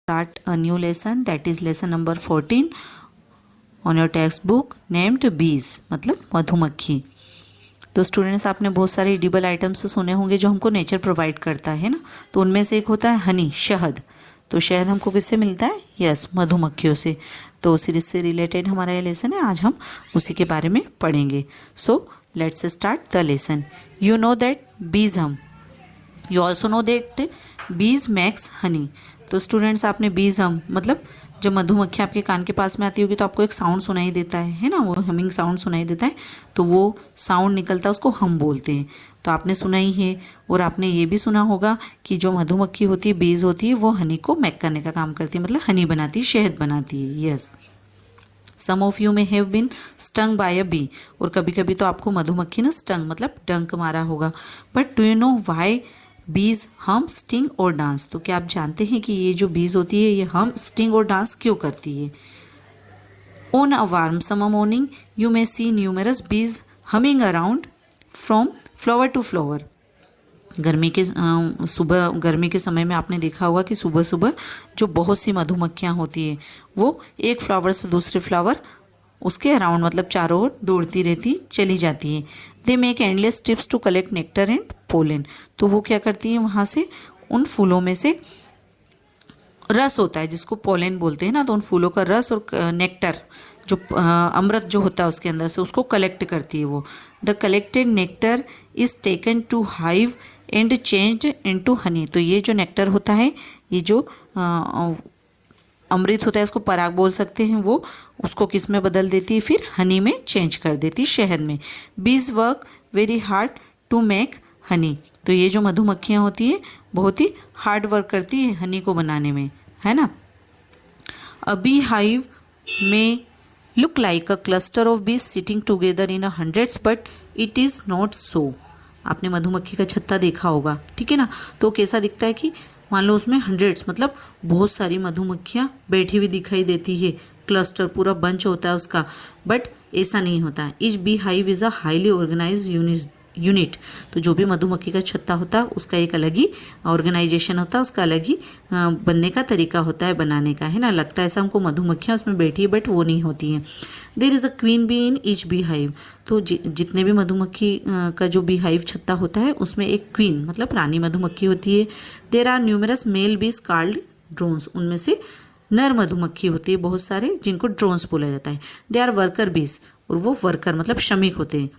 Start a new lesson, that is lesson number 14 on your textbook named bees, मतलब मधुमक्खी। तो students, आपने बहुत सारे एडिबल आइटम्स सुने होंगे जो हमको नेचर प्रोवाइड करता है ना। तो उनमें से एक होता है हनी, शहद। तो शहद हमको किससे मिलता है? यस, मधुमक्खियों से। तो सीरीज से रिलेटेड हमारा ये लेसन है, आज हम उसी के बारे में पढ़ेंगे। So let's start the lesson. You know that बीज यू ऑल्सो नो दैट बीज मैक्स हनी। तो स्टूडेंट्स, आपने बीज मतलब जब मधुमक्खी आपके कान के पास में आती होगी तो आपको एक साउंड सुनाई देता है ना, वो हमिंग साउंड सुनाई देता है। तो वो साउंड निकलता है, उसको हम बोलते हैं। तो आपने सुना ही है, और आपने ये भी सुना होगा कि जो मधुमक्खी होती है, बीज होती है, वो हनी को मैक करने का काम करती है, मतलब हनी बनाती है, शहद बनाती है। Yes, some of you may have been stung by a bee. और कभी कभी तो आपको मधुमक्खी ना स्टंग मतलब डंक मारा होगा। But do you know why बीज हम, स्टिंग और डांस? तो क्या आप जानते हैं कि ये जो बीज होती है ये हम, स्टिंग और डांस क्यों करती है? On a warm summer morning you may see numerous bees humming around from flower to flower. गर्मी के समय में आपने देखा होगा कि सुबह सुबह जो बहुत सी मधुमक्खियाँ होती है वो एक फ्लावर से दूसरे फ्लावर उसके अराउंड मतलब चारों ओर दौड़ती रहती चली जाती है। They make endless trips to collect nectar and pollen. तो वो क्या करती है, वहाँ से उन फूलों में से रस होता है जिसको पोलन बोलते हैं ना, तो उन फूलों का रस और नेक्टर जो अमृत जो होता है उसके अंदर से, उसको कलेक्ट करती है वो। The collected nectar is taken to hive and changed into honey. तो ये जो नेक्टर होता है, ये जो अमृत होता है, इसको पराग बोल सकते हैं, वो उसको किस में बदल देती है, फिर हनी में चेंज कर देती है, शहद में। Bees work very hard to make honey. तो ये जो मधुमक्खियाँ होती है बहुत ही हार्ड वर्क करती है हनी को बनाने में, है ना। अ बी हाइव में look like a cluster of bees sitting together in a hundreds, but it is not so. आपने मधुमक्खी का छत्ता देखा होगा, ठीक है ना। तो कैसा दिखता है कि मान लो उसमें हंड्रेड्स मतलब बहुत सारी मधुमक्खियाँ बैठी हुई दिखाई देती है, क्लस्टर पूरा बंच होता है उसका। बट ऐसा नहीं होता। Each bee hive is a highly organize unit. तो जो भी मधुमक्खी का छत्ता होता है उसका एक अलग ही ऑर्गेनाइजेशन होता है, उसका अलग ही बनने का तरीका होता है, बनाने का, है ना। लगता है ऐसा हमको मधुमक्खियाँ उसमें बैठी है, बट वो नहीं होती हैं। There is a queen bee in each bee hive. तो जितने भी मधुमक्खी का जो बी हाइव छत्ता होता है उसमें एक क्वीन मतलब रानी मधुमक्खी होती है। देयर आर न्यूमरस मेल बीज कॉल्ड ड्रोन्स। उनमें से नर मधुमक्खी होती है बहुत सारे, जिनको ड्रोन्स बोला जाता है। दे आर वर्कर बीज, और वो वर्कर मतलब श्रमिक होते हैं।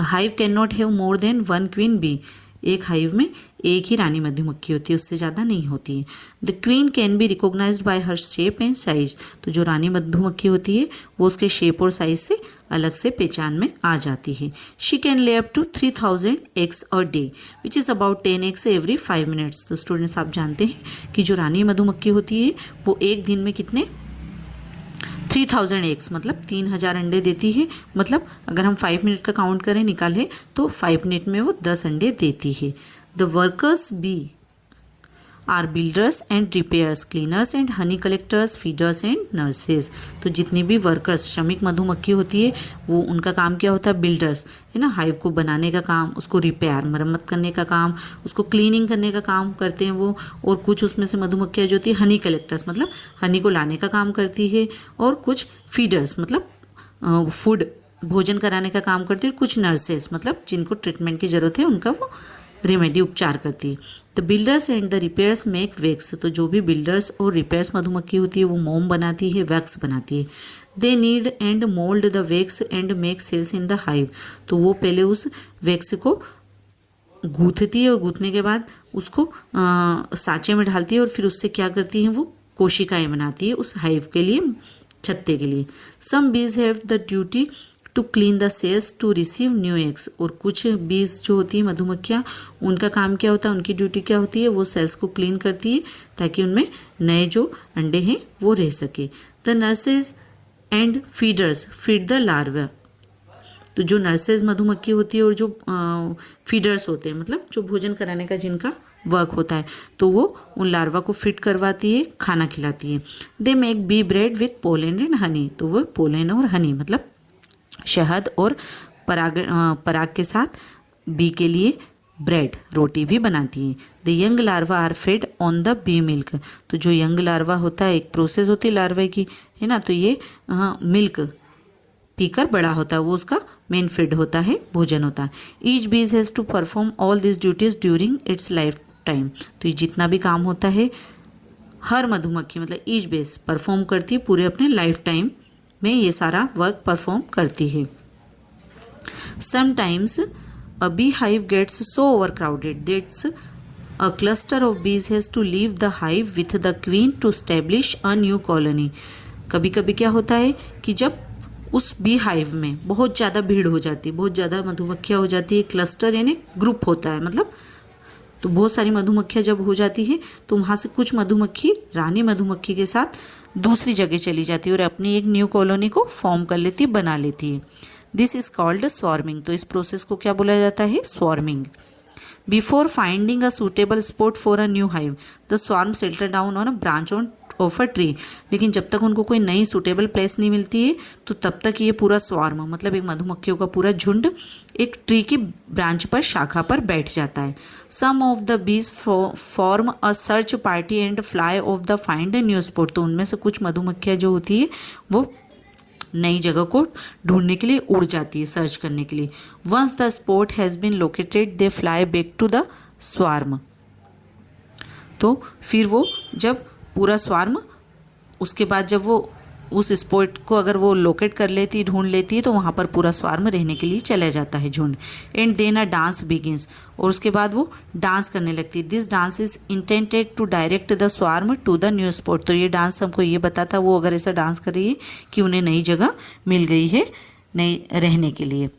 Hive can not have more than one queen bee. एक हाइव में एक ही रानी मधुमक्खी होती है, उससे ज़्यादा नहीं होती है। The queen can be recognized by her shape and size. तो जो रानी मधुमक्खी होती है वो उसके शेप और साइज से अलग से पहचान में आ जाती है। She can lay up to 3000 eggs a day which is about 10 eggs every 5 minutes. तो स्टूडेंट्स, आप जानते हैं कि जो रानी मधुमक्खी होती है वो एक दिन में कितने 3000 एग्स मतलब 3000 अंडे देती है। मतलब अगर हम 5 मिनट का काउंट करें, निकालें, तो 5 मिनट में वो 10 अंडे देती है। The workers bee are builders and repairs, cleaners and honey collectors, feeders and nurses. तो जितनी भी वर्कर्स श्रमिक मधुमक्खी होती है वो उनका काम क्या होता है? बिल्डर्स, है ना, हाइव को बनाने का काम, उसको रिपेयर मरम्मत करने का काम, उसको क्लीनिंग करने का काम करते हैं वो। और कुछ उसमें से मधुमक्खियाँ जो होती है हनी कलेक्टर्स मतलब हनी को लाने का काम करती है। और कुछ फीडर्स मतलब फूड भोजन कराने का काम करती है। कुछ नर्सेस मतलब जिनको ट्रीटमेंट की ज़रूरत है उनका वो रेमेडी उपचार करती है। The builders and the repairs make wax. तो जो भी बिल्डर्स और रिपेयर्स मधुमक्खी होती है वो मोम बनाती है, वैक्स बनाती है। They need and mould the wax and make cells in the hive. तो वो पहले उस वैक्स को गूंथती है और गूंथने के बाद उसको साँचे में डालती है, और फिर उससे क्या करती है, वो कोशिकाएँ बनाती है उस हाइव के लिए, छत्ते के लिए। Some bees have the duty to clean the cells to receive new eggs. और कुछ बीज जो होती है मधुमक्खियाँ, उनका काम क्या होता है, उनकी ड्यूटी क्या होती है, वो सेल्स को क्लीन करती है ताकि उनमें नए जो अंडे हैं वो रह सके। The nurses and feeders feed the larva. तो जो नर्सेज मधुमक्खी होती है और जो फीडर्स होते हैं मतलब जो भोजन कराने का जिनका वर्क होता है, तो वो उन लार्वा को फिट करवाती है, खाना खिलाती है। They make be bread with pollen and honey. तो वो पोलन और हनी मतलब शहद और पराग के साथ बी के लिए ब्रेड रोटी भी बनाती हैं। The young larva are fed on the bee milk. तो जो यंग लार्वा होता है, एक प्रोसेस होती है लार्वे की, है ना, तो ये मिल्क पीकर बड़ा होता है, वो उसका मेन फीड होता है, भोजन होता है। Each bees has to perform all this duties during its life time. तो ये जितना भी काम होता है हर मधुमक्खी मतलब ईच बेस परफॉर्म करती है, पूरे अपने लाइफ टाइम में ये सारा वर्क परफॉर्म करती है। Sometimes a bee hive gets so overcrowded that's a cluster of bees has to leave the hive with the queen to establish a new colony. कभी कभी क्या होता है कि जब उस बी हाइव में बहुत ज़्यादा भीड़ हो जाती है, बहुत ज़्यादा मधुमक्खियाँ हो जाती है, क्लस्टर यानी ग्रुप होता है मतलब, तो बहुत सारी मधुमक्खियाँ जब हो जाती है तो वहाँ से कुछ मधुमक्खी रानी मधुमक्खी के साथ दूसरी जगह चली जाती है और अपनी एक न्यू कॉलोनी को फॉर्म कर लेती है, बना लेती है। This is called swarming. तो इस प्रोसेस को क्या बोला जाता है? Swarming. Before finding a suitable spot for a new hive the swarm settle down on a branch on of a tree. लेकिन जब तक उनको कोई नई सुटेबल प्लेस नहीं मिलती है तो तब तक ये पूरा स्वार्म मतलब एक मधुमक्खियों का पूरा झुंड एक ट्री की ब्रांच पर, शाखा पर बैठ जाता है। सम of the bees form a search party and fly of the find a new spot. तो उनमें से कुछ मधुमक्खियाँ जो होती है वो नई जगह को ढूंढने के लिए उड़ जाती है, सर्च करने के लिए। Once the spot has been located they fly back to the swarm. तो फिर वो जब पूरा स्वार्म, उसके बाद जब वो उस स्पॉट को अगर वो लोकेट कर लेती है, ढूंढ लेती है, तो वहाँ पर पूरा स्वार्म रहने के लिए चला जाता है झुंड। And then a dance begins. और उसके बाद वो डांस करने लगती है। This dance is intended to direct the swarm to the new spot. तो ये डांस हमको ये बताता वो अगर ऐसा डांस कर रही है कि उन्हें नई जगह मिल गई है नई रहने के लिए।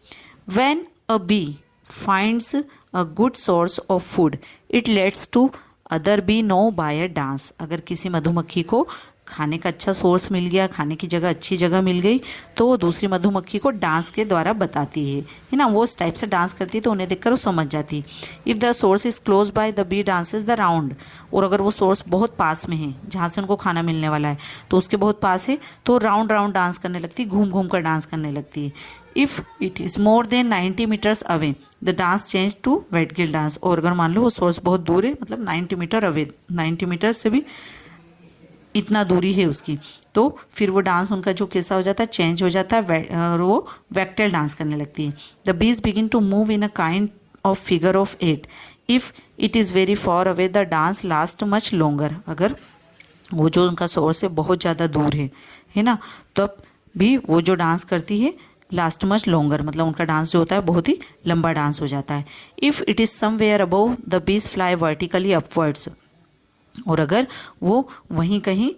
When a bee finds a good source of food it lets to other bee know by a dance. अगर किसी मधुमक्खी को खाने का अच्छा सोर्स मिल गया, खाने की जगह अच्छी जगह मिल गई, तो वो दूसरी मधुमक्खी को डांस के द्वारा बताती है ना। वो उस टाइप से डांस करती है तो उन्हें देखकर वो समझ जाती है। If the source is close by the bee dances the round. और अगर वो सोर्स बहुत पास में है जहाँ से उनको खाना मिलने वाला है तो उसके बहुत पास है तो राउंड राउंड डांस करने लगती है, घूम घूम कर डांस करने लगती है। If it is more than 90 meters away the dance change to waggle dance. और अगर मान लो वो सोर्स बहुत दूर है मतलब 90 मीटर अवे, 90 मीटर से भी इतना दूरी है उसकी, तो फिर वो डांस उनका जो कैसा हो जाता है, चेंज हो जाता है, और वो वेक्टल डांस करने लगती है। The bees begin to move in a kind of figure of 8। If it is very far away the dance last much longer. अगर वो जो उनका सोर्स है बहुत ज़्यादा दूर है ना, तब भी वो जो डांस करती है लास्ट मच लॉन्गर मतलब उनका डांस जो होता है बहुत ही लंबा डांस हो जाता है। If it is somewhere above the bees fly vertically upwards. और अगर वो वहीं कहीं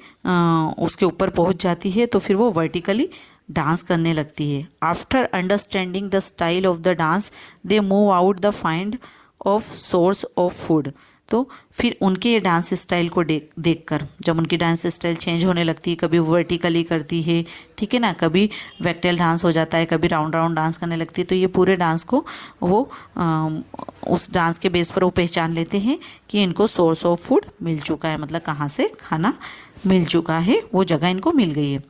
उसके ऊपर पहुंच जाती है तो फिर वो वर्टिकली डांस करने लगती है। After understanding the style of the dance they move out the find of source of food. तो फिर उनके ये डांस स्टाइल को देखकर जब उनकी डांस स्टाइल चेंज होने लगती है, कभी वर्टिकली करती है, ठीक है ना, कभी वेक्टल डांस हो जाता है, कभी राउंड राउंड डांस करने लगती है, तो ये पूरे डांस को वो उस डांस के बेस पर वो पहचान लेते हैं कि इनको सोर्स ऑफ फूड मिल चुका है, मतलब कहाँ से खाना मिल चुका है, वो जगह इनको मिल गई है।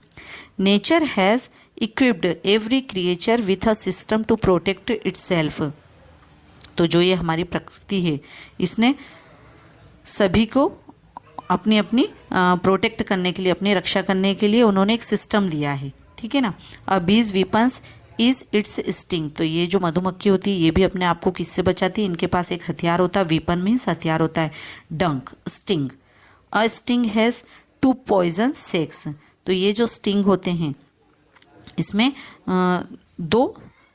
Nature has equipped every creature with a system to protect itself. तो जो ये हमारी प्रकृति है इसने सभी को अपनी अपनी प्रोटेक्ट करने के लिए, अपनी रक्षा करने के लिए उन्होंने एक सिस्टम दिया है, ठीक है ना। अ बीज वीपन्स इज इट्स स्टिंग। तो ये जो मधुमक्खी होती है ये भी अपने आप को किससे बचाती है? इनके पास एक हथियार होता है, वीपन मीन्स हथियार होता है, डंक, sting. A sting has 2 poison sacs. तो ये जो स्टिंग होते हैं इसमें 2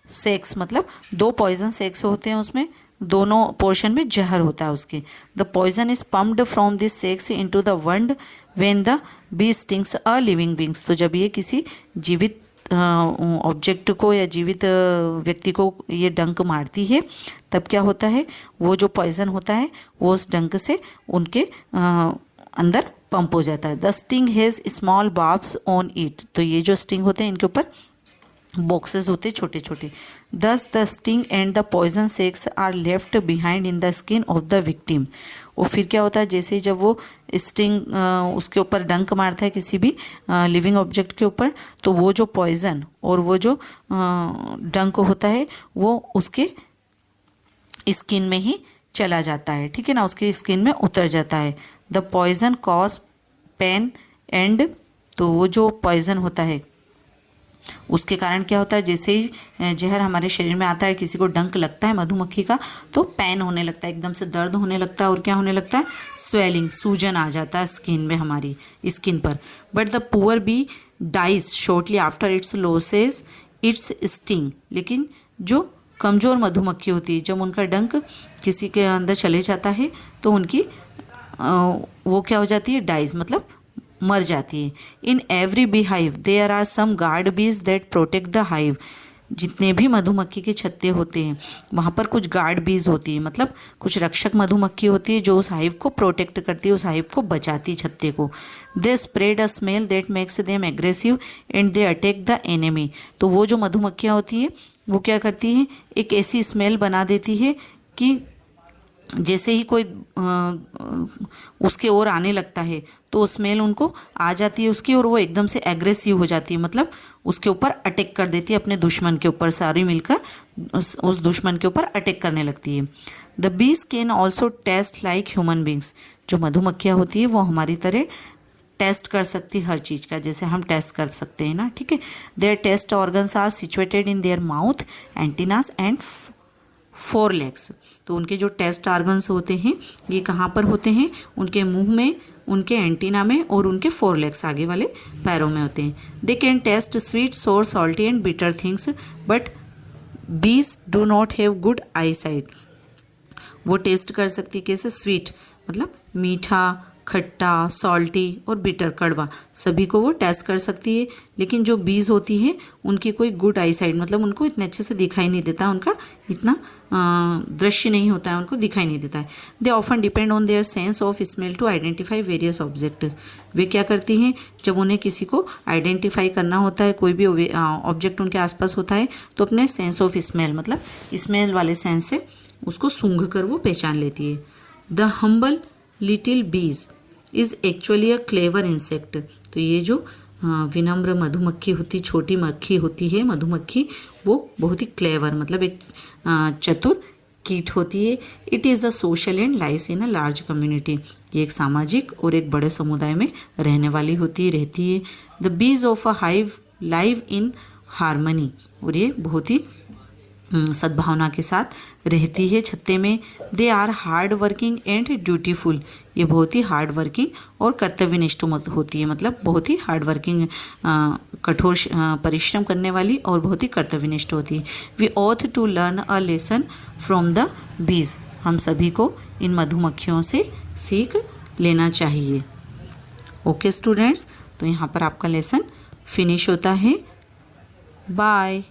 सेक्स मतलब 2 पॉइजन सेक्स होते हैं, उसमें दोनों पोर्शन में जहर होता है उसके। The poison is pumped from this sacs into the wound when the bee stings a living beings. तो जब ये किसी जीवित ऑब्जेक्ट को या जीवित व्यक्ति को ये डंक मारती है तब क्या होता है, वो जो पॉइजन होता है वो उस डंक से उनके अंदर पंप हो जाता है। The sting has small barbs on it. तो ये जो स्टिंग होते हैं इनके ऊपर बॉक्सेस होते छोटे छोटे। Thus the sting and the poison sacs are left behind in the skin of the victim. और फिर क्या होता है, जैसे ही जब वो स्टिंग उसके ऊपर डंक मारता है किसी भी लिविंग ऑब्जेक्ट के ऊपर, तो वो जो पॉइजन और वो जो डंक होता है वो उसके स्किन में ही चला जाता है, ठीक है ना, उसकी स्किन में उतर जाता है। The poison cause pain and, तो वो जो पॉइजन होता है उसके कारण क्या होता है, जैसे ही जहर हमारे शरीर में आता है, किसी को डंक लगता है मधुमक्खी का, तो पेन होने लगता है, एकदम से दर्द होने लगता है, और क्या होने लगता है, स्वेलिंग, सूजन आ जाता है स्किन में, हमारी स्किन पर। But the poor bee dies shortly after its losses its sting, लेकिन जो कमज़ोर मधुमक्खी होती है, जब उनका डंक किसी के अंदर चले जाता है तो उनकी वो क्या हो जाती है, डाइज मतलब मर जाती है। In every bee hive there are some guard bees that protect the hive, जितने भी मधुमक्खी के छत्ते होते हैं वहाँ पर कुछ गार्ड बीज होती है, मतलब कुछ रक्षक मधुमक्खी होती है जो उस हाइव को प्रोटेक्ट करती है, उस हाइव को बचाती है, छत्ते को। They spread a smell that makes them aggressive and they attack the enemy, तो वो जो मधुमक्खियाँ होती है वो क्या करती हैं, एक ऐसी स्मेल बना देती है कि जैसे ही कोई उसके ओर आने लगता है तो स्मेल उनको आ जाती है उसकी, और वो एकदम से एग्रेसिव हो जाती है, मतलब उसके ऊपर अटैक कर देती है, अपने दुश्मन के ऊपर सारी मिलकर उस दुश्मन के ऊपर अटैक करने लगती है। द बीज can also taste like human beings, जो मधुमक्खियाँ होती है वो हमारी तरह टेस्ट कर सकती हर चीज़ का, जैसे हम टेस्ट कर सकते हैं ना, ठीक है। Their taste organs are situated in their mouth, antennas and four legs, तो उनके जो टेस्ट ऑर्गन्स होते हैं ये कहाँ पर होते हैं, उनके मुंह में, उनके एंटीना में, और उनके फोर लेग्स आगे वाले पैरों में होते हैं। They can taste sweet, sour, salty and bitter things, but bees do not have good eyesight, वो टेस्ट कर सकती कैसे, स्वीट मतलब मीठा, खट्टा, सॉल्टी और बिटर कड़वा, सभी को वो टेस्ट कर सकती है, लेकिन जो बीज होती है उनकी कोई गुड आई साइट, मतलब उनको इतने अच्छे से दिखाई नहीं देता, उनका इतना दृश्य नहीं होता है, उनको दिखाई नहीं देता है। They often depend on their sense of smell to identify various object, वे क्या करती हैं, जब उन्हें किसी को आइडेंटिफाई करना होता है, कोई भी ऑब्जेक्ट उनके आसपास होता है, तो अपने सेंस ऑफ स्मेल मतलब स्मेल वाले सेंस से उसको सूंघ कर वो पहचान लेती है। द हम्बल लिटिल बीज is actually a clever insect, तो ये जो विनम्र मधुमक्खी होती, छोटी मक्खी होती है मधुमक्खी, वो बहुत ही क्लेवर मतलब एक चतुर कीट होती है। It is a social and lives in a large community, ये एक सामाजिक और एक बड़े समुदाय में रहने वाली रहती है। द बीज of a hive live in harmony, और ये बहुत ही सद्भावना के साथ रहती है छत्ते में। They are hard working and dutiful, ये बहुत ही हार्ड वर्किंग और कर्तव्यनिष्ठ होती है, मतलब बहुत ही हार्ड वर्किंग, कठोर परिश्रम करने वाली और बहुत ही कर्तव्यनिष्ठ होती है। We ought to learn a lesson from the bees, हम सभी को इन मधुमक्खियों से सीख लेना चाहिए। ओके स्टूडेंट्स, तो यहाँ पर आपका लेसन फिनिश होता है। बाय।